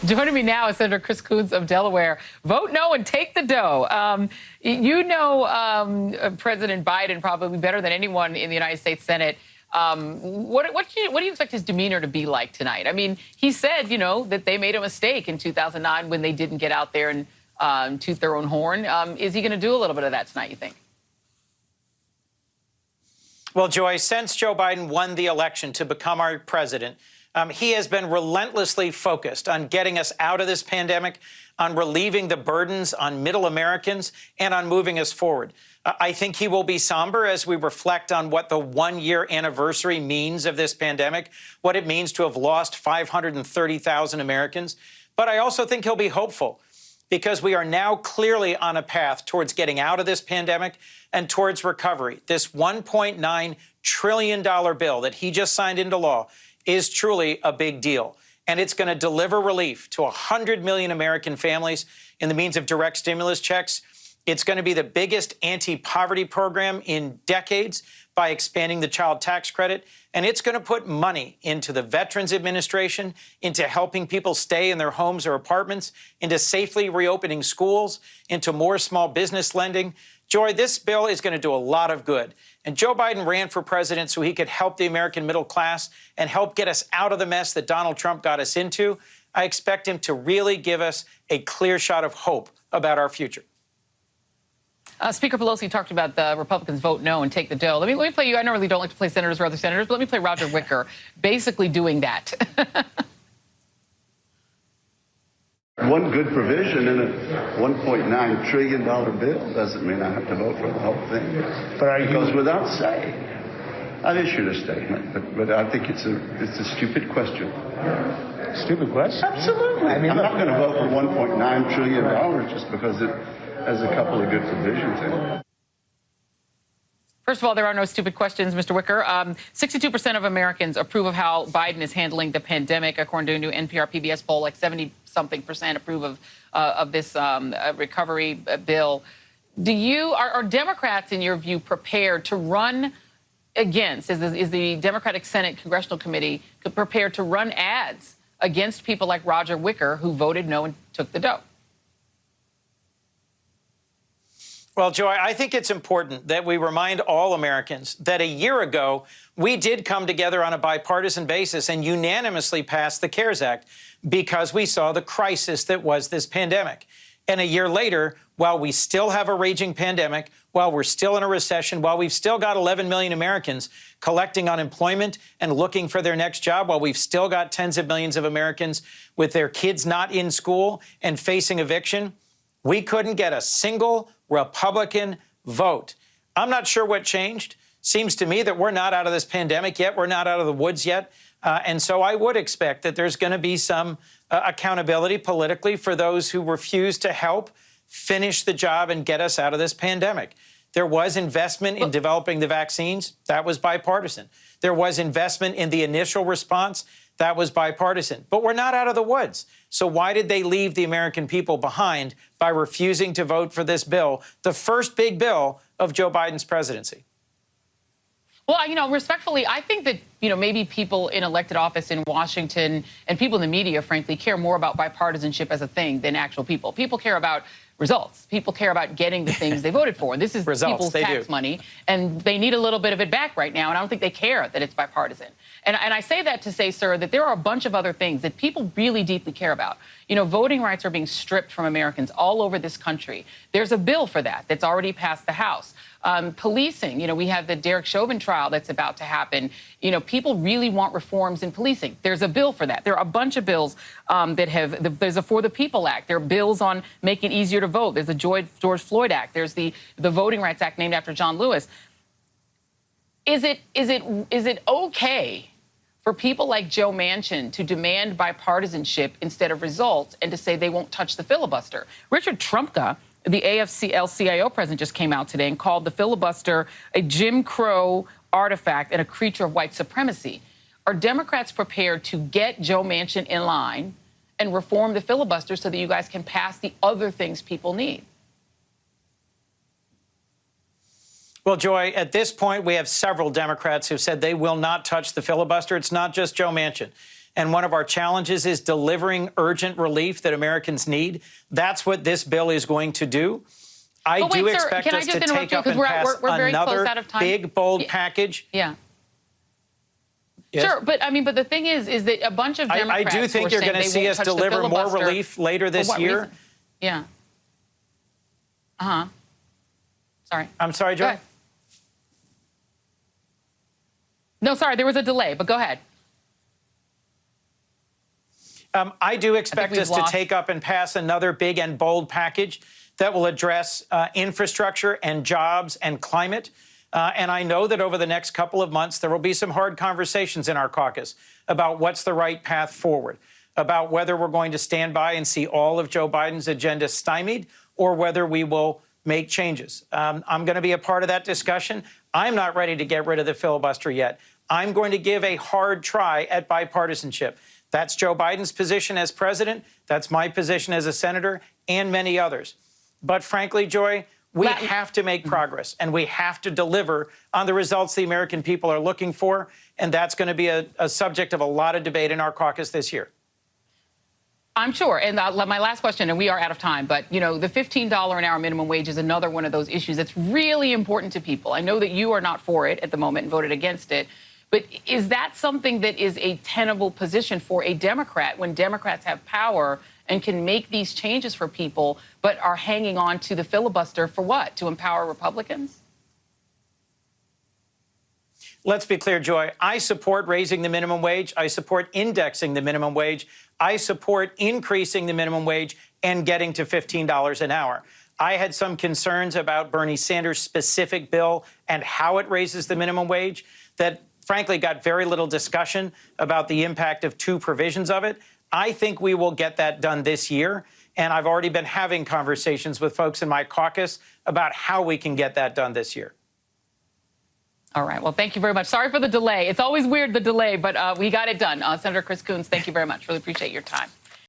Joining me now is Senator Chris Coons of Delaware. Vote no and take the dough. President Biden probably better than anyone in the United States Senate. What do you expect his demeanor to be like tonight? I mean, he said, that they made a mistake in 2009 when they didn't get out there and toot their own horn. Is he going to do a little bit of that tonight, you think? Well, Joy, since Joe Biden won the election to become our president, he has been relentlessly focused on getting us out of this pandemic, on relieving the burdens on middle Americans, and on moving us forward. I think he will be somber as we reflect on what the one-year anniversary means of this pandemic, what it means to have lost 530,000 Americans. But I also think he'll be hopeful because we are now clearly on a path towards getting out of this pandemic and towards recovery. This $1.9 trillion bill that he just signed into law is truly a big deal. And it's going to deliver relief to 100 million American families in the means of direct stimulus checks. It's going to be the biggest anti-poverty program in decades by expanding the child tax credit. And it's going to put money into the Veterans Administration, into helping people stay in their homes or apartments, into safely reopening schools, into more small business lending. Joy, this bill is going to do a lot of good. And Joe Biden ran for president so he could help the American middle class and help get us out of the mess that Donald Trump got us into. I expect him to really give us a clear shot of hope about our future. Speaker Pelosi talked about the Republicans vote no and take the dough. Let me play you. I normally don't like to play senators or other senators, but let me play Roger Wicker basically doing that. One good provision in a $1.9 trillion bill doesn't mean I have to vote for the whole thing. Because without saying, I've issued a statement, but I think it's a stupid question. Stupid question? Absolutely. I mean, I'm not going to vote for $1.9 trillion just because it has a couple of good provisions in it. First of all, there are no stupid questions, Mr. Wicker. 62% of Americans approve of how Biden is handling the pandemic, according to a new NPR PBS poll. Like 70-something% approve of this recovery bill. Are Democrats, in your view, prepared to run against? Is the Democratic Senate Congressional Committee prepared to run ads against people like Roger Wicker, who voted no and took the dough? Well, Joy, I think it's important that we remind all Americans that a year ago, we did come together on a bipartisan basis and unanimously passed the CARES Act because we saw the crisis that was this pandemic. And a year later, while we still have a raging pandemic, while we're still in a recession, while we've still got 11 million Americans collecting unemployment and looking for their next job, while we've still got tens of millions of Americans with their kids not in school and facing eviction, we couldn't get a single Republican vote. I'm not sure what changed. Seems to me that we're not out of this pandemic yet. We're not out of the woods yet. And so I would expect that there's going to be some accountability politically for those who refuse to help finish the job and get us out of this pandemic. There was investment in developing the vaccines. That was bipartisan. There was investment in the initial response. That was bipartisan. But we're not out of the woods. So why did they leave the American people behind by refusing to vote for this bill, the first big bill of Joe Biden's presidency? Well, respectfully, I think that, maybe people in elected office in Washington and people in the media, frankly, care more about bipartisanship as a thing than actual people. People care about results. People care about getting the things they voted for. And this is people's tax money, and they need a little bit of it back right now. And I don't think they care that it's bipartisan. And I say that to say, sir, that there are a bunch of other things that people really deeply care about. Voting rights are being stripped from Americans all over this country. There's a bill for that that's already passed the House. Policing, we have the Derek Chauvin trial that's about to happen. People really want reforms in policing. There's a bill for that. There are a bunch of bills there's a For the People Act. There are bills on making it easier to vote. There's the George Floyd Act. There's the Voting Rights Act named after John Lewis. Is it okay for people like Joe Manchin to demand bipartisanship instead of results and to say they won't touch the filibuster? Richard Trumka, the AFL-CIO president, just came out today and called the filibuster a Jim Crow artifact and a creature of white supremacy. Are Democrats prepared to get Joe Manchin in line and reform the filibuster so that you guys can pass the other things people need? Well, Joy, at this point, we have several Democrats who've said they will not touch the filibuster. It's not just Joe Manchin. And one of our challenges is delivering urgent relief that Americans need. That's what this bill is going to do. I do expect us to take up and pass another big, bold package. Yeah. Yes. Sure, but I mean, but the thing is that a bunch of Democrats I do think you're going to see us deliver more relief later this year. Reason? Yeah. Sorry. I'm sorry, Joe. No, sorry, there was a delay, but go ahead. I do expect us to take up and pass another big and bold package that will address infrastructure and jobs and climate. And I know that over the next couple of months, there will be some hard conversations in our caucus about what's the right path forward, about whether we're going to stand by and see all of Joe Biden's agenda stymied or whether we will make changes. I'm going to be a part of that discussion. I'm not ready to get rid of the filibuster yet. I'm going to give a hard try at bipartisanship. That's Joe Biden's position as president. That's my position as a senator and many others. But frankly, Joy, we have to make progress and we have to deliver on the results the American people are looking for. And that's going to be a subject of a lot of debate in our caucus this year. I'm sure. And my last question, and we are out of time, but, you know, the $15 an hour minimum wage is another one of those issues that's really important to people. I know that you are not for it at the moment and voted against it. But is that something that is a tenable position for a Democrat when Democrats have power and can make these changes for people, but are hanging on to the filibuster for what? To empower Republicans? Let's be clear, Joy. I support raising the minimum wage. I support indexing the minimum wage. I support increasing the minimum wage and getting to $15 an hour. I had some concerns about Bernie Sanders' specific bill and how it raises the minimum wage that frankly got very little discussion about the impact of two provisions of it. I think we will get that done this year. And I've already been having conversations with folks in my caucus about how we can get that done this year. All right. Well, thank you very much. Sorry for the delay. It's always weird, the delay, but we got it done. Senator Chris Coons, thank you very much. Really appreciate your time.